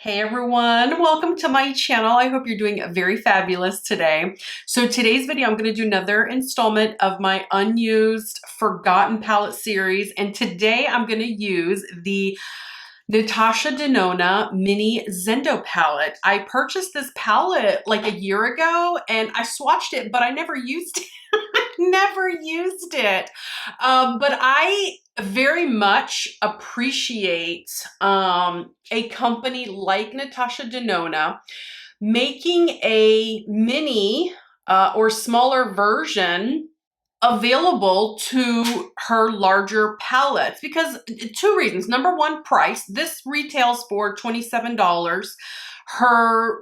Hey everyone, welcome to my channel. I hope you're doing very fabulous today. So today's video, I'm going to do another installment of my Unused Forgotten Palette series. And today I'm going to use the Natasha Denona mini Zendo palette. I purchased this palette like a year ago and I swatched it, but I never used it. Never used it. But I very much appreciate a company like Natasha Denona making a mini or smaller version available to her larger palettes because two reasons. Number one, price. This retails for $27. Her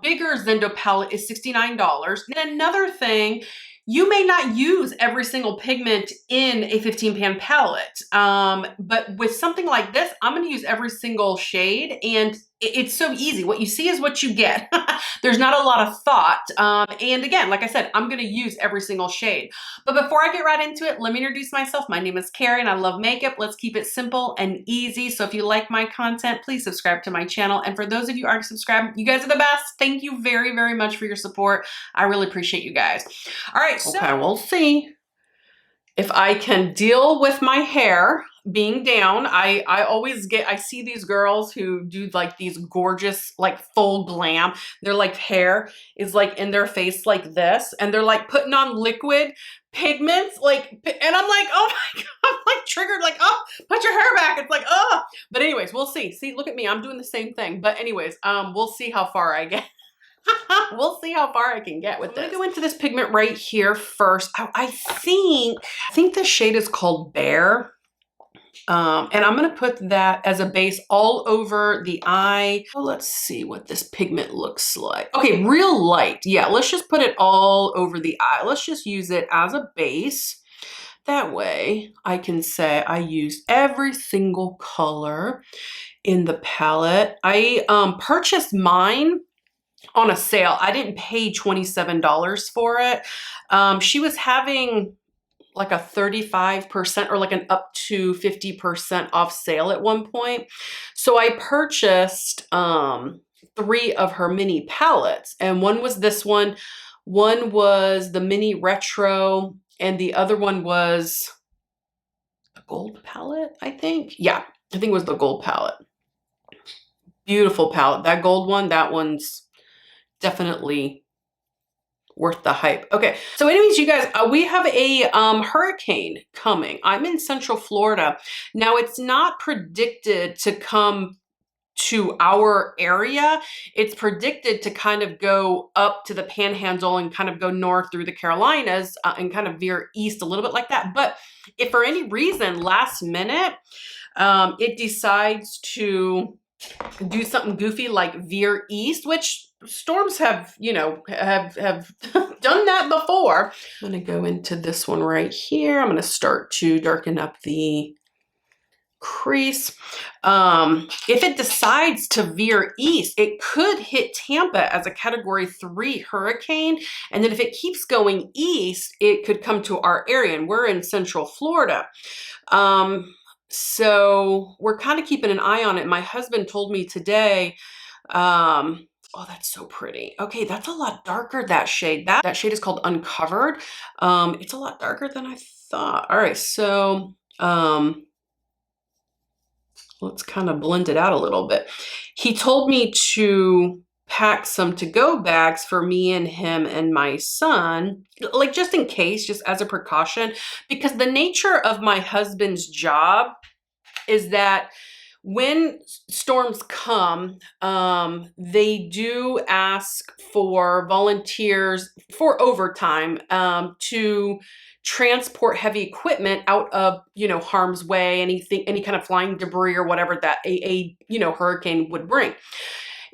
bigger Zendo palette is $69. And another thing, you may not use every single pigment in a 15 pan palette. But with something like this, I'm going to use every single shade, and it's so easy. What you see is what you get. There's not a lot of thought. And again, like I said, I'm going to use every single shade. But before I get right into it, let me introduce myself. My name is Carrie and I love makeup. Let's keep it simple and easy. So if you like my content, please subscribe to my channel. And for those of you who already subscribed, you guys are the best. Thank you very, very much for your support. I really appreciate you guys. All right, so okay, we'll see if I can deal with my hair being down. I see these girls who do like these gorgeous, like full glam. Their like hair is like in their face like this, and they're like putting on liquid pigments, like, and I'm like, oh my God, I'm like triggered, like, oh, put your hair back. It's like, oh, but anyways, we'll see. See, look at me, I'm doing the same thing. But anyways, we'll see how far I get. We'll see how far I can get with this. I'm gonna go into this pigment right here first. I think the shade is called Bear. And I'm gonna put that as a base all over the eye. Well, let's see what this pigment looks like. Okay, real light. Yeah, let's just put it all over the eye. Let's just use it as a base. That way I can say I used every single color in the palette. I purchased mine on a sale. I didn't pay $27 for it. She was having like a 35% or like an up to 50% off sale at one point. So I purchased 3 of her mini palettes, and one was this one was the mini retro, and the other one was the gold palette, I think. Yeah, I think it was the gold palette. Beautiful palette. That gold one, that one's definitely worth the hype. Okay, so anyways, you guys, we have a hurricane coming. I'm in Central Florida. Now, it's not predicted to come to our area. It's predicted to kind of go up to the Panhandle and kind of go north through the Carolinas and kind of veer east a little bit like that. But if for any reason last minute it decides to do something goofy like veer east, which storms have, you know, have done that before. I'm gonna go into this one right here. I'm gonna start to darken up the crease. If it decides to veer east, it could hit Tampa as a Category 3 hurricane. And then if it keeps going east, it could come to our area, and we're in Central Florida. So we're kind of keeping an eye on it. My husband told me today, oh, that's so pretty. Okay, that's a lot darker, that shade. That shade is called Uncovered. It's a lot darker than I thought. All right, so let's kind of blend it out a little bit. He told me to pack some to-go bags for me and him and my son, like just in case, just as a precaution, because the nature of my husband's job is that when storms come, they do ask for volunteers for overtime to transport heavy equipment out of, you know, harm's way, any kind of flying debris or whatever that a you know, hurricane would bring.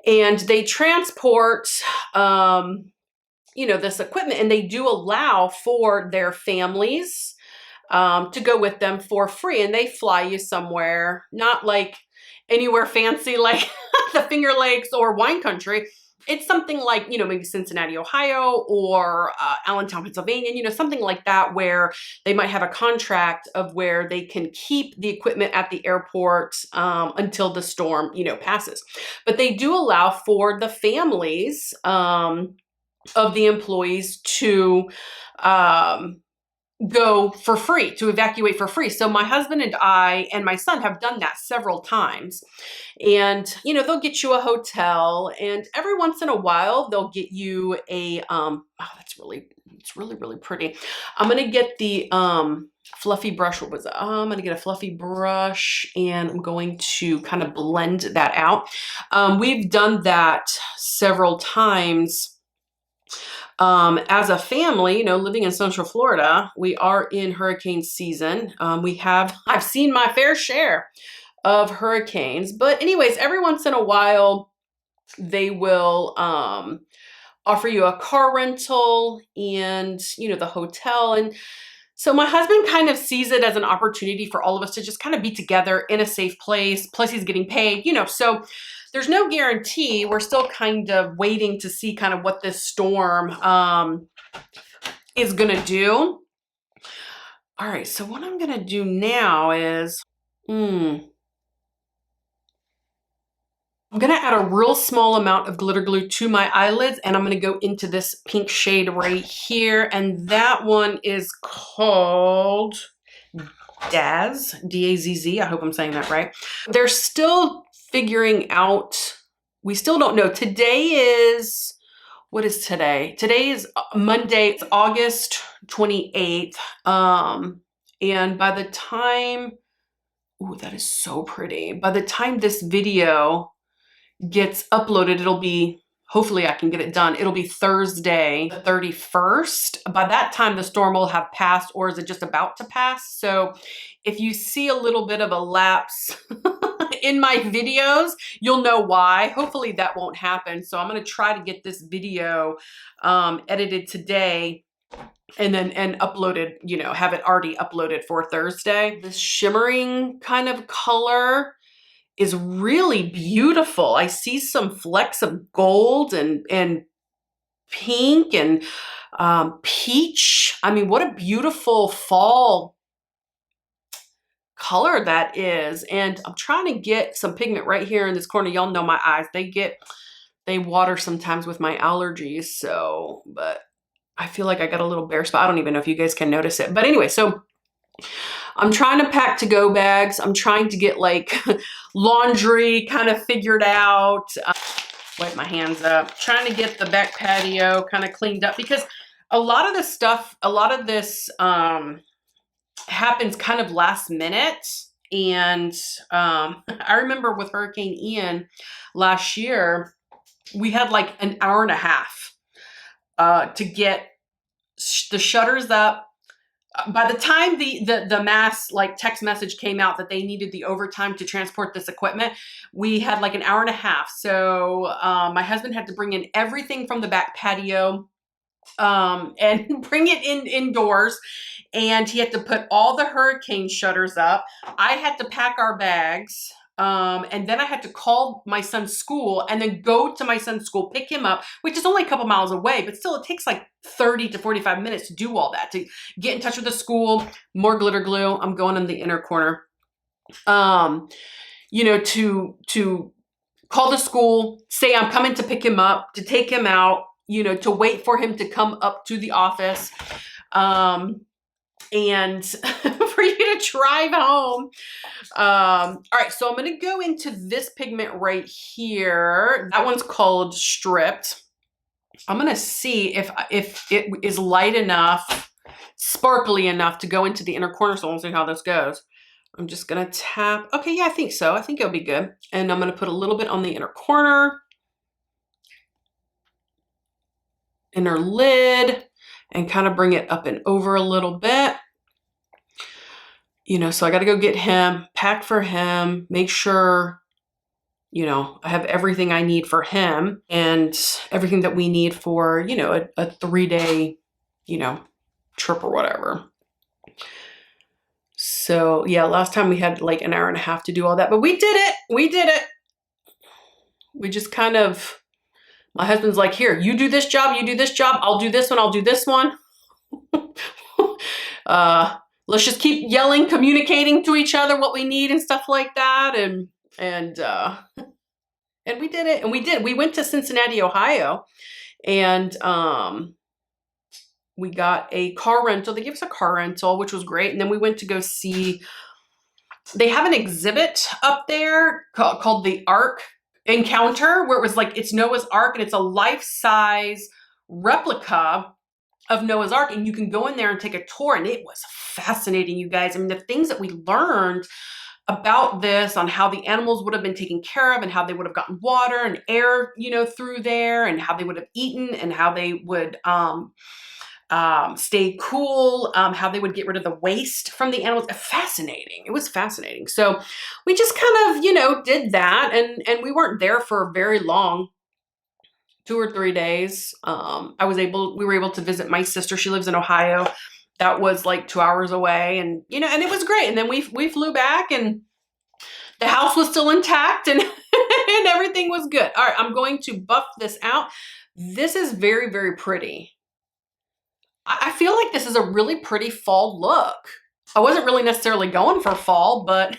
And they transport, you know, this equipment, and they do allow for their families to go with them for free. And they fly you somewhere, not like anywhere fancy like the Finger Lakes or wine country. It's something like, you know, maybe Cincinnati, Ohio, or Allentown, Pennsylvania, you know, something like that, where they might have a contract of where they can keep the equipment at the airport until the storm, you know, passes. But they do allow for the families of the employees to go for free, to evacuate for free. So my husband and I and my son have done that several times. And, you know, they'll get you a hotel, and every once in a while they'll get you a, oh, it's really, really pretty. I'm going to get the fluffy brush. What was it? I'm going to get a fluffy brush, and I'm going to kind of blend that out. We've done that several times. As a family, you know, living in Central Florida, we are in hurricane season. I've seen my fair share of hurricanes, but anyways, every once in a while, they will offer you a car rental and, you know, the hotel. And so my husband kind of sees it as an opportunity for all of us to just kind of be together in a safe place. Plus he's getting paid, you know, so there's no guarantee. We're still kind of waiting to see kind of what this storm is going to do. All right, so what I'm going to do now is, I'm going to add a real small amount of glitter glue to my eyelids, and I'm going to go into this pink shade right here. And that one is called Dazz, D-A-Z-Z. I hope I'm saying that right. They're still figuring out, we still don't know. Today is, what is today? Today is Monday, it's August 28th. And by the time, ooh, that is so pretty. By the time this video gets uploaded, it'll be, hopefully I can get it done. It'll be Thursday, the 31st. By that time, the storm will have passed, or is it just about to pass? So if you see a little bit of a lapse in my videos, you'll know why. Hopefully that won't happen. So I'm going to try to get this video edited today and uploaded, you know, have it already uploaded for Thursday. This shimmering kind of color is really beautiful. I see some flecks of gold and pink and peach. I mean, what a beautiful fall color that is. And I'm trying to get some pigment right here in this corner. Y'all know my eyes, they water sometimes with my allergies. So, but I feel like I got a little bare spot. I don't even know if you guys can notice it. But anyway, so I'm trying to pack to-go bags. I'm trying to get like laundry kind of figured out. Wipe my hands up. Trying to get the back patio kind of cleaned up, because a lot of this stuff, a lot of this happens kind of last minute. And I remember with Hurricane Ian last year, we had like an hour and a half to get the shutters up. By the time the mass like text message came out that they needed the overtime to transport this equipment, we had like an hour and a half. So my husband had to bring in everything from the back patio and bring it indoors. And he had to put all the hurricane shutters up. I had to pack our bags. And then I had to call my son's school and then go to my son's school, pick him up, which is only a couple miles away, but still it takes like 30 to 45 minutes to do all that, to get in touch with the school, more glitter glue. I'm going in the inner corner, you know, to call the school, say I'm coming to pick him up, to take him out, you know, to wait for him to come up to the office, and for you to drive home. All right, so I'm going to go into this pigment right here. That one's called Stripped. I'm going to see if it is light enough, sparkly enough to go into the inner corner. So we'll see how this goes. I'm just going to tap. Okay, yeah, I think so. I think it'll be good. And I'm going to put a little bit on the inner corner, inner lid, and kind of bring it up and over a little bit. You know, so I got to go get him, pack for him, make sure, you know, I have everything I need for him and everything that we need for, you know, a 3-day, you know, trip or whatever. So yeah, last time we had like an hour and a half to do all that, but we did it. We did it. We just kind of My husband's like, here, you do this job, you do this job, I'll do this one, I'll do this one. Let's just keep yelling, communicating to each other what we need and stuff like that. And we did it. And we did. We went to Cincinnati, Ohio, and we got a car rental. They gave us a car rental, which was great. And then we went to go see, they have an exhibit up there called the Ark Encounter, where it was like, it's Noah's Ark, and it's a life-size replica of Noah's Ark, and you can go in there and take a tour, and it was fascinating, you guys. I mean, the things that we learned about this, on how the animals would have been taken care of and how they would have gotten water and air, you know, through there, and how they would have eaten and how they would stay cool, how they would get rid of the waste from the animals. Fascinating. It was fascinating. So we just kind of, you know, did that, and we weren't there for very long. 2 or 3 days. We were able to visit my sister. She lives in Ohio. That was like 2 hours away, and you know, and it was great. And then we flew back, and the house was still intact, and and everything was good. All right, I'm going to buff this out. This is very, very pretty. I feel like this is a really pretty fall look. I wasn't really necessarily going for fall, but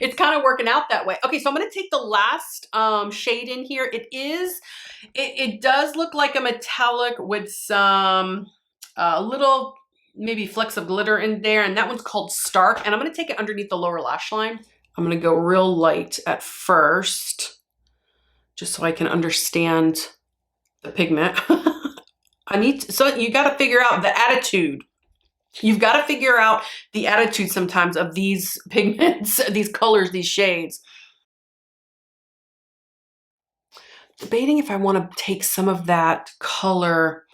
it's kind of working out that way. Okay, so I'm going to take the last shade in here. It does look like a metallic with some little maybe flecks of glitter in there, and that one's called Stark, and I'm going to take it underneath the lower lash line. I'm going to go real light at first, just so I can understand the pigment. So you got to figure out the attitude. You've got to figure out the attitude sometimes of these pigments, these colors, these shades. Debating if I want to take some of that color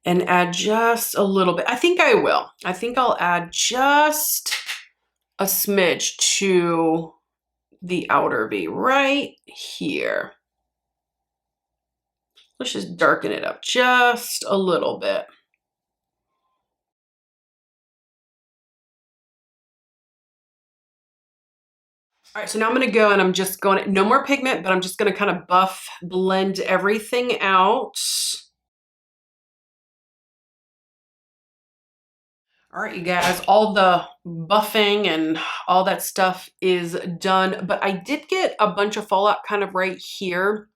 and add just a little bit. I think I will. I think I'll add just a smidge to the outer V right here. Let's just darken it up just a little bit. All right, so now I'm gonna go and I'm just going, no more pigment, but I'm just gonna kind of blend everything out. All right, you guys, all the buffing and all that stuff is done, but I did get a bunch of fallout kind of right here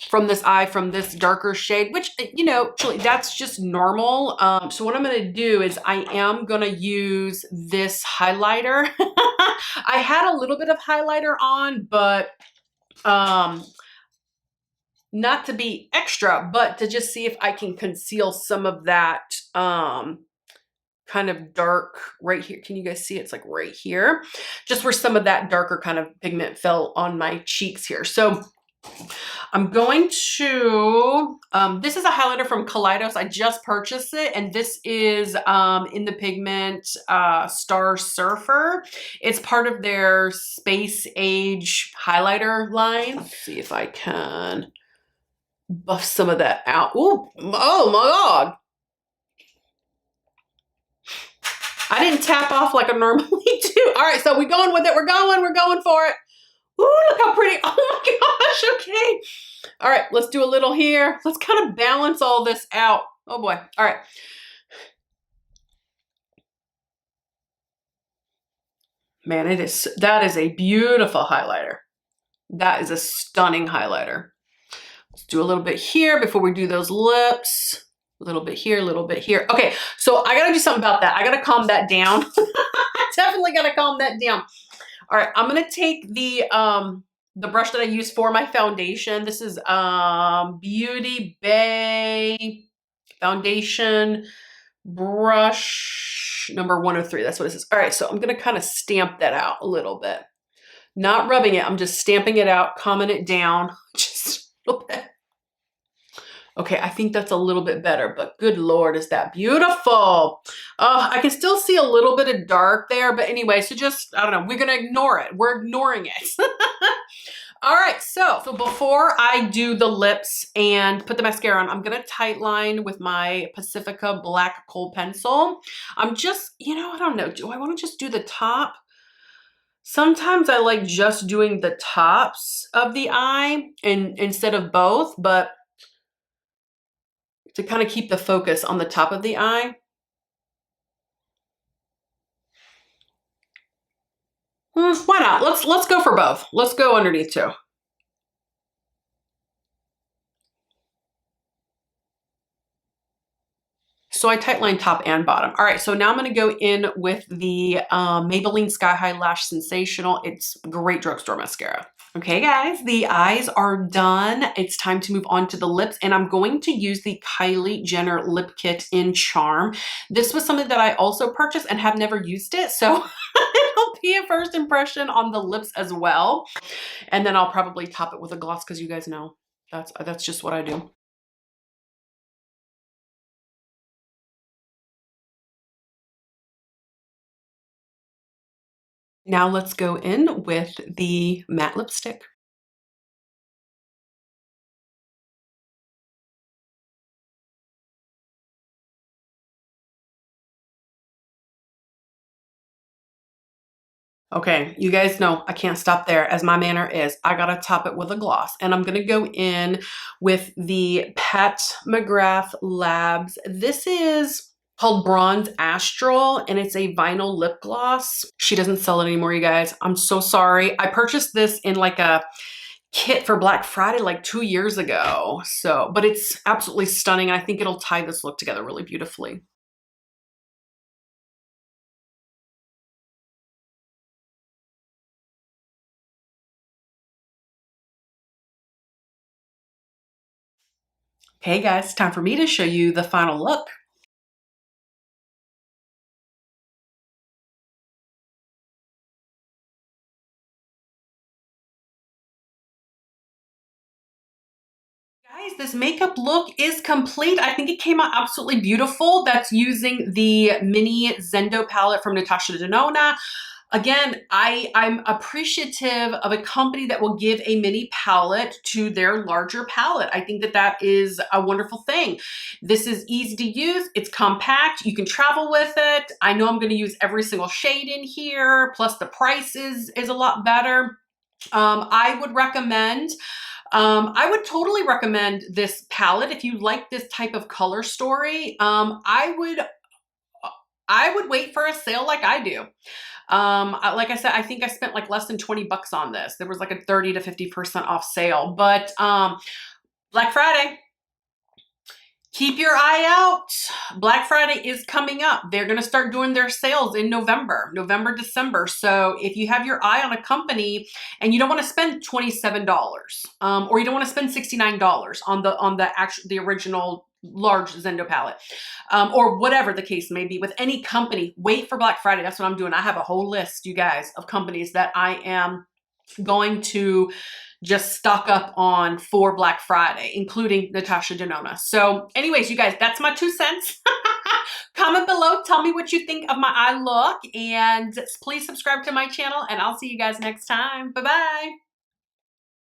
from this eye, from this darker shade, which, you know, that's just normal. So what I'm going to do is I am going to use this highlighter. I had a little bit of highlighter on, but not to be extra, but to just see if I can conceal some of that kind of dark right here. Can you guys see? It's like right here, just where some of that darker kind of pigment fell on my cheeks here. So I'm going to, this is a highlighter from Kaleidos. I just purchased it, and this is in the pigment Star Surfer. It's part of their Space Age highlighter line. Let's see if I can buff some of that out. Ooh, oh my God. I didn't tap off like I normally do. All right, so we're going with it. We're going for it. Ooh, look how pretty. Oh my gosh, okay. All right, let's do a little here. Let's kind of balance all this out. Oh boy, all right. Man, that is a beautiful highlighter. That is a stunning highlighter. Let's do a little bit here before we do those lips. A little bit here, a little bit here. Okay, so I gotta do something about that. I gotta calm that down. Definitely gotta calm that down. All right, I'm gonna take the brush that I use for my foundation. This is Beauty Bay foundation brush number 103. That's what it says. All right, so I'm gonna kind of stamp that out a little bit. Not rubbing it, I'm just stamping it out, calming it down just a little bit. Okay, I think that's a little bit better, but good Lord, is that beautiful. I can still see a little bit of dark there, but anyway, so just, I don't know, we're gonna ignore it. We're ignoring it. All right, so before I do the lips and put the mascara on, I'm gonna tight line with my Pacifica black kohl pencil. I'm just, you know, I don't know, do I wanna just do the top? Sometimes I like just doing the tops of the eye and instead of both, but to kind of keep the focus on the top of the eye. Why not? Let's go for both. Let's go underneath too. So I tightline top and bottom. All right, so now I'm going to go in with the Maybelline Sky High Lash Sensational. It's great drugstore mascara. Okay, guys, the eyes are done. It's time to move on to the lips, and I'm going to use the Kylie Jenner Lip Kit in Charm. This was something that I also purchased and have never used it, so it'll be a first impression on the lips as well. And then I'll probably top it with a gloss because you guys know that's just what I do. Now let's go in with the matte lipstick. Okay, you guys know I can't stop there, as my manner is. I gotta top it with a gloss, and I'm gonna go in with the Pat McGrath Labs. This is called Bronze Astral, and it's a vinyl lip gloss. She doesn't sell it anymore, you guys. I'm so sorry. I purchased this in like a kit for Black Friday like 2 years ago. So, but it's absolutely stunning. I think it'll tie this look together really beautifully. Okay, guys, time for me to show you the final look. Guys, this makeup look is complete. I think it came out absolutely beautiful. That's using the mini Zendo palette from Natasha Denona. Again, I'm appreciative of a company that will give a mini palette to their larger palette. I think that that is a wonderful thing. This is easy to use. It's compact. You can travel with it. I know I'm going to use every single shade in here. Plus the price is a lot better. I would recommend I would totally recommend this palette if you like this type of color story. I would wait for a sale like I do. Like I said, I think I spent like less than 20 bucks on this. There was like a 30 to 50% off sale, but Black Friday. Keep your eye out. Black Friday is coming up. They're going to start doing their sales in November, December. So if you have your eye on a company and you don't want to spend $27, or you don't want to spend $69 on the original large Zendo palette, or whatever the case may be with any company, wait for Black Friday. That's what I'm doing. I have a whole list, you guys, of companies that I am going to just stock up on for Black Friday, including Natasha Denona. So anyways, you guys, that's my 2 cents. Comment below, tell me what you think of my eye look, and please subscribe to my channel, and I'll see you guys next time. Bye-bye.